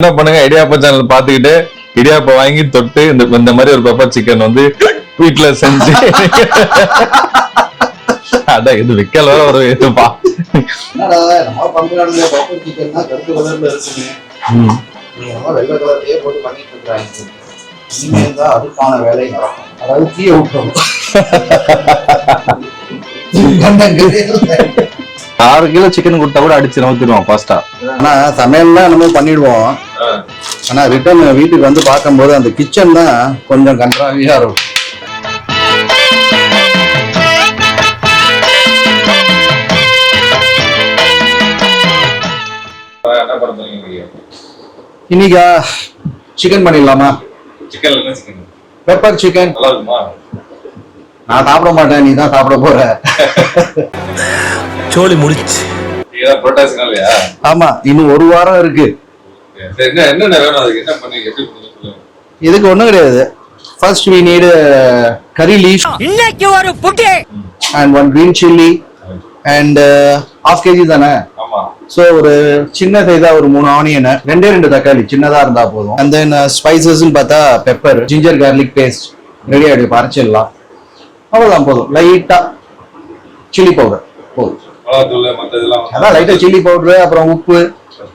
என்ன பண்ணுங்க, இடியாப்ப சேனல் பாத்துக்கிட்டு இடியாப்ப வாங்கி தொட்டு இந்த மாதிரி ஒரு பெப்பர் சிக்கன் வந்து வீட்டுல செஞ்சு அதான் இது விக்கல வேற ஒரு இதுப்பா. அதுக்கான வேலை அதாவது தீய விட்டோம் 6 கிலோ சிக்கன் கொடுத்தா கூட அடிச்சு நவுத்திடுவோம் ஃபாஸ்டா. ஆனா சமையல்லாம் நம்ம பண்ணிடுவோம். ஆனா ரிட்டர்ன் வீட்டுக்கு வந்து பார்க்கும்போது அந்த கிச்சன் தான் கொஞ்சம் கன்றாவியா இருக்கும். இன்னைக்கா சிக்கன் பண்ணிடலாமா? பெப்பர் சிக்கன் நான் சாப்பிட மாட்டேன், நீ தான் சாப்பிட போற. சோலி முடிச்சு. ஆமா, இன்னும் 1 வாரம் இருக்கு. இதுக்கு ஒண்ணும் கிடையாது. First we need curry leaf. இன்னைக்கு ஒரு புட்டி and 1 green chilli and half kg தானே. சோ ஒரு சின்ன சைஸா ஒரு 3 ஆனியன், 2 தக்காளி சின்னதா இருந்தா போதும். and then spices பார்த்தா pepper, ginger garlic paste ready ஆயிடுச்சு, அரைச்சிடலாம். அவ்வளவுதான், போதும். லைட்டா சில்லி பவுடர் போதும். அதான் லைட்டா சில்லி பவுடர், அப்புறம் உப்பு,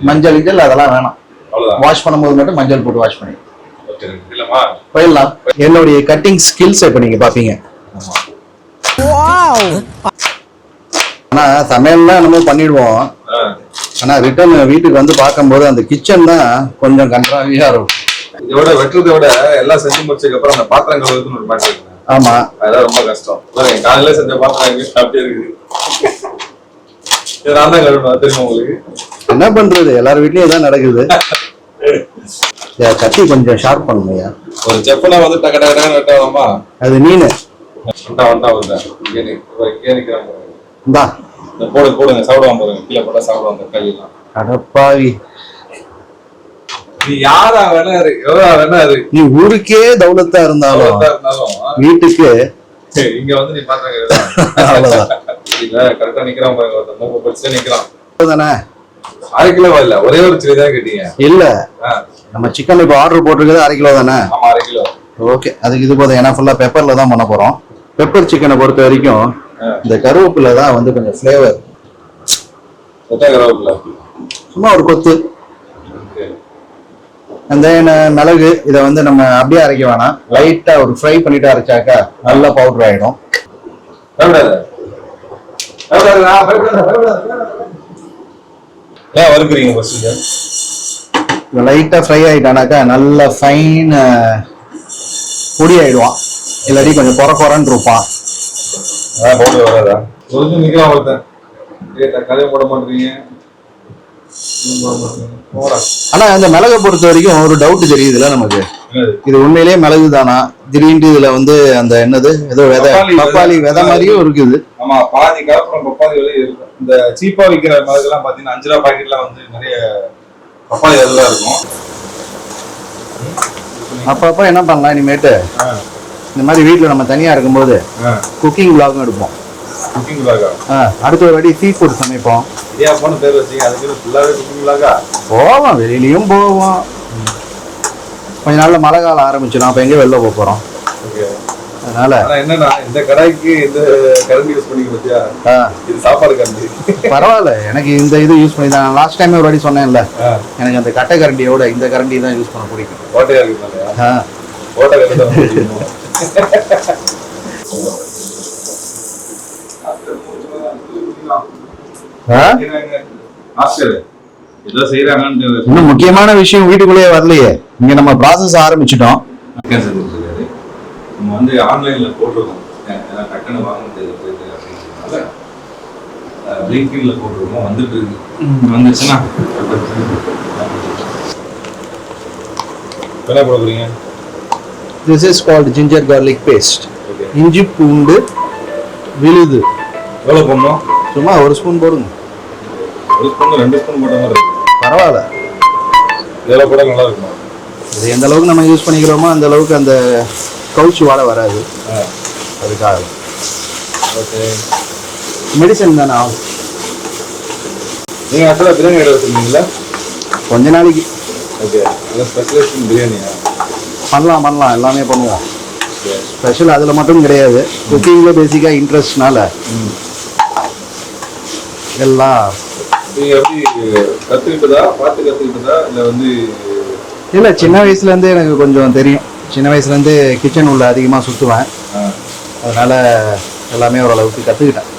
மஞ்சள் இதெல்லாம் அதெல்லாம் வேணாம். வாஷ் பண்ணும்போது மட்டும் மஞ்சள் போட்டு வாஷ் பண்ணி போயிடலாம். என்னுடைய கட்டிங் ஸ்கில்ஸ் இப்ப நீங்க பாப்பீங்க. ஆனா சமையல்லாம் நம்ம பண்ணிடுவோம். ஆனா ரிட்டர்ன் வீட்டுக்கு வந்து பார்க்கும்போது அந்த கிச்சன் தான் கொஞ்சம் கன்றாவியா இருக்கும். இதோட வெட்டுறதை விட எல்லாம் செஞ்சு முடிச்சதுக்கு அப்புறம் அந்த பாத்திரம் கழுவுறதுன்னு ஒரு பாட்டு இருக்கு. ஆமா, அதான் ரொம்ப கஷ்டம். காலையில செஞ்ச பாத்திரம் அப்படியே இருக்குது. நான் தான் கழுவணும், தெரியுமா உங்களுக்கு? என்ன பண்றது, எல்லார் வீட்லயும் இதான் நடக்குது. கத்தி கொஞ்சம் ஷார்ப் பண்ணுங்கய்யா. ஒரு செப்பனா வந்து டக்க டக்க டக்க வெட்டாதாமா? அது நீனு இந்தா போடுங்க சாப்பிடுவான் பாருங்க. கீழே போட்டா சாப்பிடுவாங்க கையெல்லாம். அடப்பாவி, நீ யாரா வேணா இரு, எவ்வளோ வேணா இரு, நீ ஊருக்கே தௌலத்தா இருந்தாலும் வீட்டுக்கு இங்க வந்து நீ பாத்திரம் கரெக்டா நிக்கிறான் பாருங்க. ஒருத்தன் படிச்சு நிக்கிறான் தானே. 1/2 கிலோ இல்ல, ஒரே ஒரு சில்லி தான் கேட்டீங்க. இல்ல, நம்ம சிக்கன் இப்ப ஆர்டர் போட்டிருக்கிறது 1/2 கிலோ தானே. ஆமா, 1/2 கிலோ. ஓகே, அதுக்கு இது போதும். ஏன்னா ஃபுல்லா பெப்பர்ல தான் பண்ண போறோம். பெப்பர் சிக்கனை பொறுத்த வரைக்கும் இந்த கருவேப்பிலை தான் வந்து கொஞ்சம் ஃபிளேவர். கருவேப்பிலை சும்மா ஒரு கொத்து. அந்த மிளகு இதை வந்து நம்ம அப்படியே அரைக்க வேணாம், லைட்டா ஒரு ஃப்ரை பண்ணிட்டு அரைச்சாக்கா நல்லா பவுடர் ஆயிடும். லைட்டா ஃப்ரை ஆயிட்டானாக்கா நல்ல ஃபைன் பொடி ஆயிடுவான். இல்லாட்டி கொஞ்சம் குறன்னு இருப்பான். ஆனா அந்த மிளகை பொறுத்த வரைக்கும் ஒரு டவுட் தெரியுதுல நமக்கு, இது உண்மையிலேயே மிளகு தானா? திடீர்னு இதுல வந்து அந்த என்னது ஏதோ விதை, பப்பாளி விதை மாதிரியும் இருக்குது. ஆமா, பாதி கலப்படம் பப்பாளி விலை இருக்கு. இந்த சீப்பா விற்கிற மிளகு எல்லாம் பாத்தீங்கன்னா 5 ரூபா பாக்கெட்லாம் வந்து நிறைய பப்பாளி விதைலாம் இருக்கும். அப்பப்ப என்ன பண்ணலாம், இனிமேட்டு இந்த மாதிரி வீட்டுல நம்ம தனியா இருக்கும்போது குக்கிங் விளாகும் எடுப்போம். அடுத்த ஒரு வாட்டி சீ ஃபுட் சமைப்போம். போவோம், வெளியிலயும் போவோம். கொஞ்ச நாள்ல மழை காலம் ஆரம்பிச்சிடும், அப்ப எங்க வெளில போறோம். அதனால என்னன்னா இந்த கடாய்க்கு இந்த கரண்டி யூஸ் பண்ணி பத்தியா, இது சாப்பாடு கரண்டி பரவாயில்ல. எனக்கு இந்த இது யூஸ் பண்ணி தான் லாஸ்ட் டைம் ஒரு வாட்டி சொன்னேன்ல, எனக்கு அந்த கட்டை கரண்டியோட இந்த கரண்டி தான் யூஸ் பண்ண பிடிக்கும். ஓட்டையா இருக்கு, ஓட்டை கரண்டி. இன்னும் முக்கியமான விஷயம் வீட்டுக்குள்ளேயே வரலையே, இங்க நம்ம ப்ராசஸ் ஆரம்பிச்சிட்டோம். நம்ம வந்து ஆன்லைன்ல போட்டிருக்கோம், டக்குன்னு வாங்க முடியாது அப்படின்றதுனால லிங்க்ல போட்டிருக்கோம். வந்துட்டு வந்துச்சுன்னா என்ன போட போறீங்க? This is called ginger garlic paste. இஞ்சி பூண்டு விழுது. எவ்வளவு போடணும்? சும்மா 1 ஸ்பூன் போடுங்க. 1 ஸ்பூன் 2 ஸ்பூன் போட்ட மாதிரி இருக்கு. பரவாயில்ல, இதெல்லாம் கூட நல்லா இருக்கும். இது எந்த அளவுக்கு நம்ம யூஸ் பண்ணிக்கிறோமோ அந்த அளவுக்கு அந்த கவுச்சி வாடை வராது. அதுக்காக ஓகே, மெடிசன் தானே ஆகும். நீங்க ஆக்சுவலா பிரியாணி கடை வச்சிருக்கீங்களா? கொஞ்ச நாளைக்கு ஓகே, அது ஸ்பெஷலைசேஷன் பிரியாணியா? பண்ணலாம் எல்லாமே பண்ணுவோம். ஸ்பெஷல் அதில் மட்டும் கிடையாது, குக்கிங்கில் பேசிக்காக இன்ட்ரெஸ்ட்னால எல்லாம். நீங்கள் எப்படி கற்றுக்கிட்டதா, பார்த்து கற்றுக்கிட்டதா, இல்லை வந்து? இல்லை, சின்ன வயசுலேருந்தே எனக்கு கொஞ்சம் தெரியும். சின்ன வயசுலேருந்து கிச்சன் உள்ள அதிகமாக சுற்றுவேன், அதனால் எல்லாமே ஓரளவுக்கு கற்றுக்கிட்டேன்.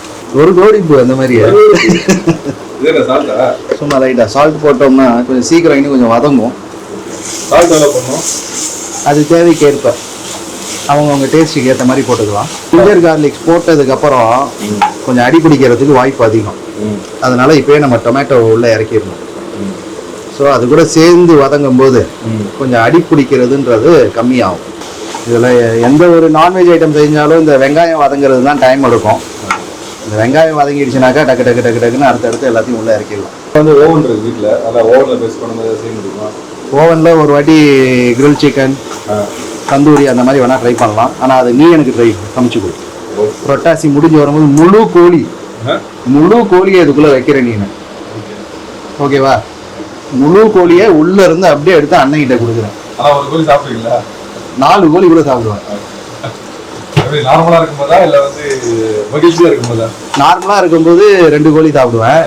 ஒரு கோடிப்பு அந்த மாதிரி சும்மா லைட்டாக சால்ட் போட்டோம்னா கொஞ்சம் சீக்கிரம் இன்னும் கொஞ்சம் வதங்கும். சால்ட் எவ்வளோ பண்ணணும்? அது தேவைக்கேற்ப அவங்கவுங்க டேஸ்ட்டுக்கு ஏற்ற மாதிரி போட்டுக்கலாம். ஜிஞ்சர் கார்லிக்ஸ் போட்டதுக்கப்புறம் கொஞ்சம் அடி பிடிக்கிறதுக்கு வாய்ப்பு அதிகம், அதனால இப்போயே நம்ம டொமேட்டோ உள்ளே இறக்கிடணும். ஸோ அது கூட சேர்ந்து வதங்கும் போது கொஞ்சம் அடி பிடிக்கிறதுன்றது கம்மியாகும். இதில் எந்த ஒரு நான்வெஜ் ஐட்டம் செஞ்சாலும் இந்த வெங்காயம் வதங்கிறது தான் டைம் எடுக்கும். இந்த வெங்காயம் வதங்கிடுச்சுனாக்கா டக்கு டக்கு டக்கு டக்குன்னு அடுத்தடுத்து எல்லாத்தையும் உள்ளே இறக்கிடலாம். வந்து ஓவன் இருக்குது வீட்டில், அதில் ஓவனில் பேஸ்ட் பண்ணும்போது செய்ய முடியுமா? ஓவனில் ஒரு வாட்டி கிரில் சிக்கன், தந்தூரி அந்த மாதிரி வேணால் ட்ரை பண்ணலாம். ஆனால் அது நீ எனக்கு ட்ரை சமைச்சு கொடு. புரட்டாசி முடிஞ்சு வரும்போது முழு கோழியை இதுக்குள்ளே வைக்கிற நீ, ஓகேவா? முழு கோழியை உள்ளே இருந்து அப்படியே எடுத்து அண்ணன்கிட்ட கொடுக்குறேன். ஆனால் ஒரு கோழி சாப்பிடுவீங்களா? 4 கோழி கூட சாப்பிடுவேன். நார்மலாக இருக்கும்போதா இல்லை வந்து மகிழ்ச்சியாக இருக்கும்போதா? நார்மலாக இருக்கும்போது 2 கோழி சாப்பிடுவேன்,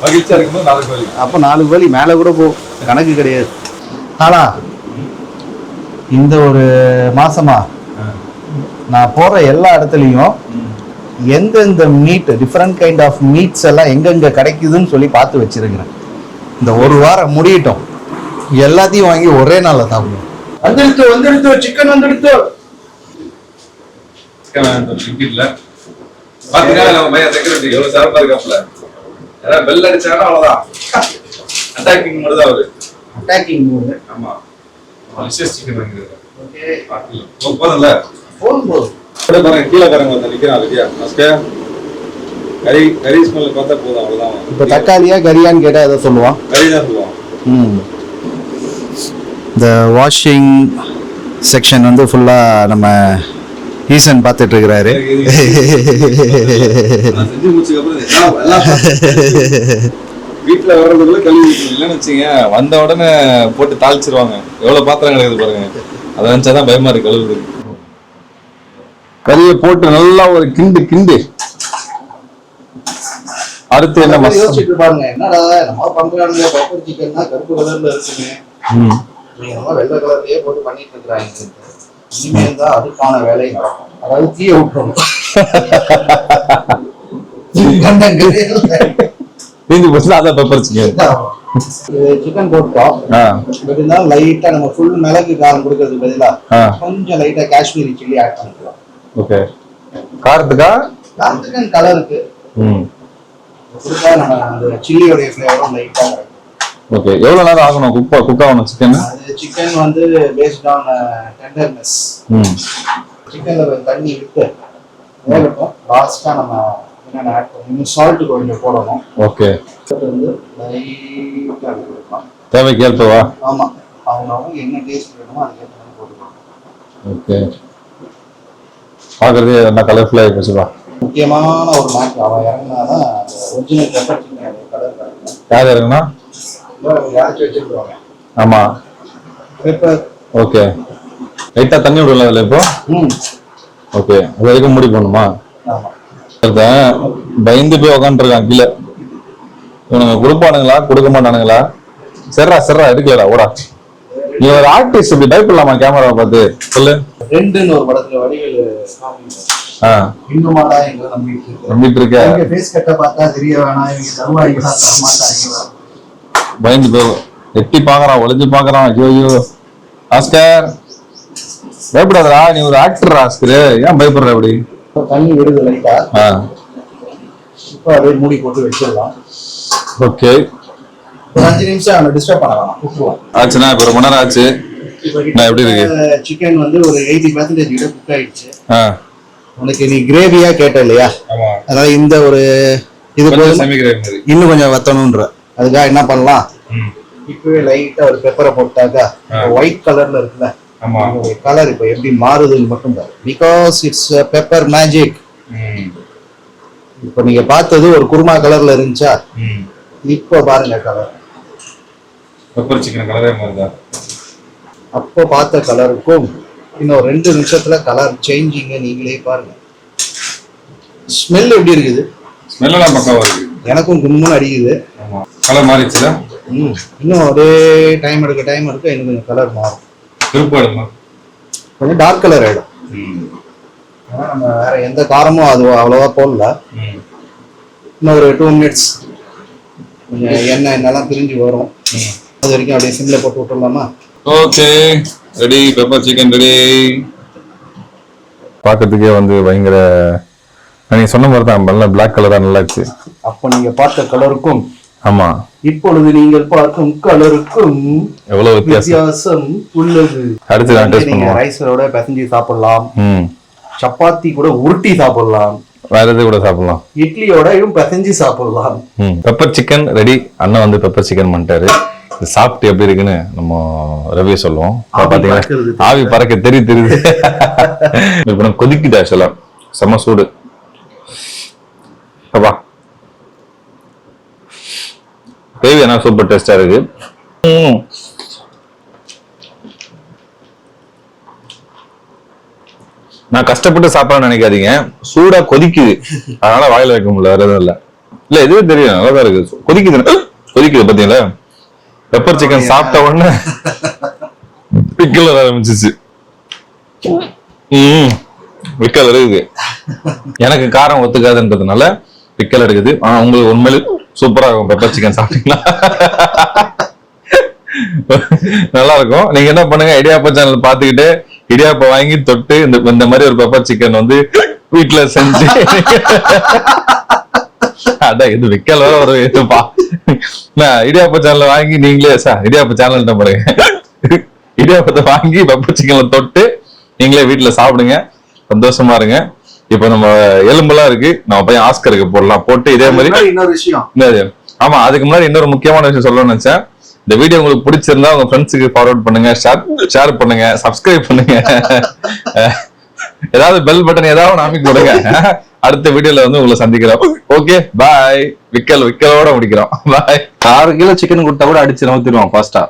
மகிழ்ச்சியாக இருக்கும்போது 4 கோழி. அப்போ 4 கோழி மேலே கூட போ, கணக்கு கிடையாது. ஆனா இந்த ஒரு மாசமா நான் போற எல்லா இடத்துலையும் எந்தெந்த meat, different kind of meats எல்லாம் எங்கெங்க கிடைக்குதுன்னு சொல்லி பார்த்து வச்சிருக்கிறேன். இந்த ஒரு வாரம் முடியட்டும், எல்லாத்தையும் வாங்கி ஒரே நாள்ல சாப்பிடுவோம். வந்துடுத்து சிக்கன் வந்துடுத்து. இல்ல பாத்தீங்கன்னா நம்ம பையன் செக்யூரிட்டி எவ்வளவு சிறப்பா இருக்காப்ல. ஏதாவது பெல் அடிச்சாங்கன்னா அவ்வளவுதான், அட்டாக்கிங் மட்டும் தான் அவரு. Attacking mode. ஆமா, விசேஷ சிக்கன் வாங்கிருக்காங்க. ஓகே, போதும்ல? போதும். பாருங்க, கீழே பாருங்க, வந்து நிக்கிறான் ரெடியா. கறி ஸ்மெல் பார்த்தா போதும், அவ்வளவுதான். இப்ப தக்காளியா கறியான்னு கேட்டா எதை சொல்லுவான்? கறி தான் சொல்லுவான். இந்த வாஷிங் செக்ஷன் வந்து ஃபுல்லா நம்ம ஈசன் பார்த்துட்டு இருக்கிறாரு. செஞ்சு முடிச்சதுக்கு அப்புறம் வீட்டுல வர்றதுக்குள்ள கழுவி இல்லைன்னு வச்சுங்க, வந்த உடனே போட்டு தாளிச்சிருவாங்க. எவ்வளவு பாத்திரம் கிடக்குது பாருங்க, அதை நினைச்சாதான் பயமா இருக்கு கழுவுது. கறியை போட்டு நல்லா ஒரு கிண்டு அடுத்து என்ன யோசிச்சுட்டு பாருங்க, என்னடா நம்ம பண்றாங்க பெப்பர் சிக்கன்னா கருப்பு கலர்ல இருக்குங்க, நீங்க நம்ம வெள்ளை கலர்லயே போட்டு பண்ணிட்டு இருக்காங்க. இனிமேல் தான் அதுக்கான வேலை, அதாவது தீய விட்டுறணும். பெப்பர் சிக்கன் போட்டோம், இருந்தாலும் லைட்டா நம்ம ஃபுல் மிளகு காரம் கொடுக்கறதுக்கு பதிலா கொஞ்சம் லைட்டா காஷ்மீரி சில்லி ஆட் பண்ணிக்கலாம். ஓகே, காரத்துக்கா? காரத்துக்கு கலருக்கு கொடுத்தா நம்ம அந்த சில்லியோடைய ஃப்ளேவரும் லைட்டா கிடைக்கும். ஓகே, எவ்வளவு நேரம் ஆகணும் குக் ஆகணும் சிக்கன்? அது சிக்கன் வந்து பேஸ்ட் ஆன் டெண்டர்னஸ். சிக்கன்ல கொஞ்சம் தண்ணி விட்டு வேகட்டும். லாஸ்டா நம்ம என்னென்ன ஆட் பண்ணணும், சால்ட் கொஞ்சம் போடணும். ஓகே, வந்து லைட்டா கொடுக்கலாம் தேவைக்கு ஏற்பவா? ஆமா, அவங்க என்ன டேஸ்ட் வேணுமோ அதுக்கேற்ற மாதிரி போட்டுக்கலாம். ஓகே, பார்க்கறதே என்ன கலர்ஃபுல்லா இருக்குப்பா. முக்கியமான ஒரு மேட்ச் அவன் இறங்கினாதான் ஒரிஜினல் பெப்பர் சிக்கன் கலர் கிடைக்கும். யார் இறங்குனா? யாராச்சும் வச்சிருக்காங்க. ஆமா, பெப்பர். ஓகே, லைட்டா தண்ணி விடல அதுல இப்போ. ஓகே, அது வரைக்கும் மூடி போடணுமா? ஆமா, பயந்து போய் உக்காந்துருக்கான் கீழே. இவனுங்க கொடுப்பானுங்களா கொடுக்க மாட்டானுங்களா? சரிடா எடுக்கலடா ஓடா. நீ ஒரு ஆர்டிஸ்ட், இப்படி பயப்படலாமா கேமராவை பார்த்து? சொல்லு. ரெண்டுன்னு ஒரு படத்துல வடிவேலு இன்னுமாடா எங்களை நம்பிட்டு இருக்க. ஃபேஸ் கட்ட பார்த்தா தெரிய வேணாம், இவங்க தருவாய்களா தர மாட்டாங்க. பயந்து போய் எட்டி பாக்குறான், ஒளிஞ்சு பாக்குறான். ஐயோ ஆஸ்கர், பயப்படாதடா, நீ ஒரு ஆக்டர் ஆஸ்கர், ஏன் பயப்படுற? அப்படி தண்ணி விடுது லைட்டா. இப்போ அப்படியே மூடி போட்டு வச்சிடலாம். ஓகே, ஒரு 5 நிமிஷம் அவனை டிஸ்டர்ப் பண்ணலாம். ஆச்சுன்னா இப்போ 1 மணி நேரம் ஆச்சு. எப்படி இருக்கு சிக்கன்? வந்து ஒரு 80% கிட்ட குக் ஆயிடுச்சு. உனக்கு நீ கிரேவியா கேட்ட இல்லையா, அதாவது இந்த ஒரு இது இன்னும் கொஞ்சம் வத்தணும்ன்ற அதுக்காக என்ன பண்ணலாம், இப்பவே லைட்டா ஒரு பெப்பரை போட்டாக்கா ஒயிட் கலர்ல இருக்குல்ல, கலர் இப்ப எப்படி மாறுதுன்னு மட்டும் தான். Because it's pepper magic. இப்ப நீங்க பார்த்தது ஒரு குருமா கலர்ல இருந்துச்சா, இப்ப பாருங்க கலர் பெப்பர் சிக்கன் கலரே மாதிரி தான். அப்போ பார்த்த கலருக்கும் இன்னும் 2 நிமிஷத்துல கலர் சேஞ்சிங்க, நீங்களே பாருங்க. ஸ்மெல் எப்படி இருக்குது? ஸ்மெல்லாம் பக்காவா இருக்கு. எனக்கும் கும்முன்னு அடிக்குது. ஆமா, கலர் மாறிடுச்சுல. இன்னும் அதே டைம் எடுக்க இன்னும் கொஞ்சம் கலர் மாறும். திருப்பாடுமா கொஞ்சம் டார்க் கலர் ஆயிடும். ஆனா நம்ம வேற எந்த காரமும் அது அவ்வளவா போடல. இன்னும் ஒரு 2 மினிட்ஸ் கொஞ்சம் எண்ணெய்லாம் பிரிஞ்சு வரும். அது வரைக்கும் அப்படியே சிம்ல போட்டு விட்டுடலாமா? Okay, ready. Pepper chicken ready. பார்க்கறதுக்கே வந்து பயங்கர, நீங்க சொன்ன மாதிரி தான், நல்லா பிளாக் கலரா நல்லா இருக்கு. அப்ப நீங்க பார்த்த கலருக்கும் ஆமா இப்பொழுது நீங்கள் பார்க்கும் கலருக்கும் எவ்வளவு வித்தியாசம் உள்ளது. அடுத்து நான் டேஸ்ட் பண்ணுவோம். ரைஸோட பிசைஞ்சு சாப்பிடலாம், சப்பாத்தி கூட உருட்டி சாப்பிடலாம், வேற எது கூட சாப்பிடலாம், இட்லியோடயும் பிசைஞ்சு சாப்பிடலாம். Pepper chicken ready. அண்ணன் வந்து பெப்பர் சிக்கன் பண்ணிட்டாரு. சாப்பிட்டு எப்படி இருக்குன்னு நம்ம ரவியை சொல்லுவோம். பாத்தீங்கன்னா ஆவி பறக்க தெரியுது. இப்ப நான் கொதிக்குது ஆக்சுவலா, செம்ம சூடு. அப்பா கிரேவி என்ன சூப்பர் டேஸ்டா இருக்கு. நான் கஷ்டப்பட்டு சாப்பிடணும்னு நினைக்காதீங்க, சூடா கொதிக்குது, அதனால வாயில வைக்க முடியல, வேற எதுவும் இல்ல. இல்ல இதுவே தெரியும், நல்லாதான் இருக்கு. கொதிக்குது பாத்தீங்களா? பெப்பர் சிக்கன் சாப்பிட்ட உடனே பிக்கல் வர ஆரம்பிச்சிச்சு. பிக்கல் இருக்குது. எனக்கு காரம் ஒத்துக்காதுன்றதுனால பிக்கல் எடுக்குது. ஆனா உங்களுக்கு உண்மையில சூப்பரா இருக்கும். பெப்பர் சிக்கன் சாப்பிட்டீங்களா நல்லா இருக்கும். நீங்க என்ன பண்ணுங்க, இடியாப்ப சேனல் பாத்துக்கிட்டு இடியாப்ப வாங்கி தொட்டு இந்த மாதிரி ஒரு பெப்பர் சிக்கன் வந்து வீட்டுல செஞ்சு அதான் இது விக்கல் வர ஒரு இதுப்பா. இடியாப்ப சேனல் வாங்கி நீங்களே இடியாப்ப சேனல் பாருங்க, இடியாப்பத்தை வாங்கி பெப்பர் சிக்கன்ல தொட்டு நீங்களே வீட்டுல சாப்பிடுங்க, சந்தோஷமா இருங்க. இப்ப நம்ம எலும்பெல்லாம் இருக்கு, நம்ம போய் ஆஸ்கருக்கு போடலாம். போட்டு இதே மாதிரி இன்னொரு விஷயம், ஆமா அதுக்கு முன்னாடி இன்னொரு முக்கியமான விஷயம் சொல்லணும்னு நினைச்சேன். இந்த வீடியோ உங்களுக்கு பிடிச்சிருந்தா உங்க ஃப்ரெண்ட்ஸுக்கு ஃபார்வர்ட் பண்ணுங்க, ஷேர் பண்ணுங்க, சப்ஸ்கிரைப் பண்ணுங்க, ஏதாவது பெல் பட்டன் ஏதாவது அமைக்க கொடுங்க. அடுத்த வீடியோல வந்து உங்களை சந்திக்கிறோம். Okay bye. விக்கலோட முடிக்கிறோம். பாய். 6 கிலோ சிக்கன் கொடுத்தா கூட அடிச்சு நவுத்திடுவான் ஃபாஸ்டா.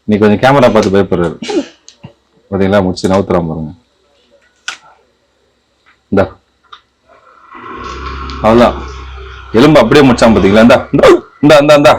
நீ கொஞ்சம் கேமரா பார்த்து பயப்படுறாரு பாத்தீங்களா? முடிச்சு நவுத்துறான் பாருங்க. இந்தா அவ்வளவுதான், எலும்பு அப்படியே முடிச்சான் பாத்தீங்களா? இந்தா இந்தா இந்தா இந்தா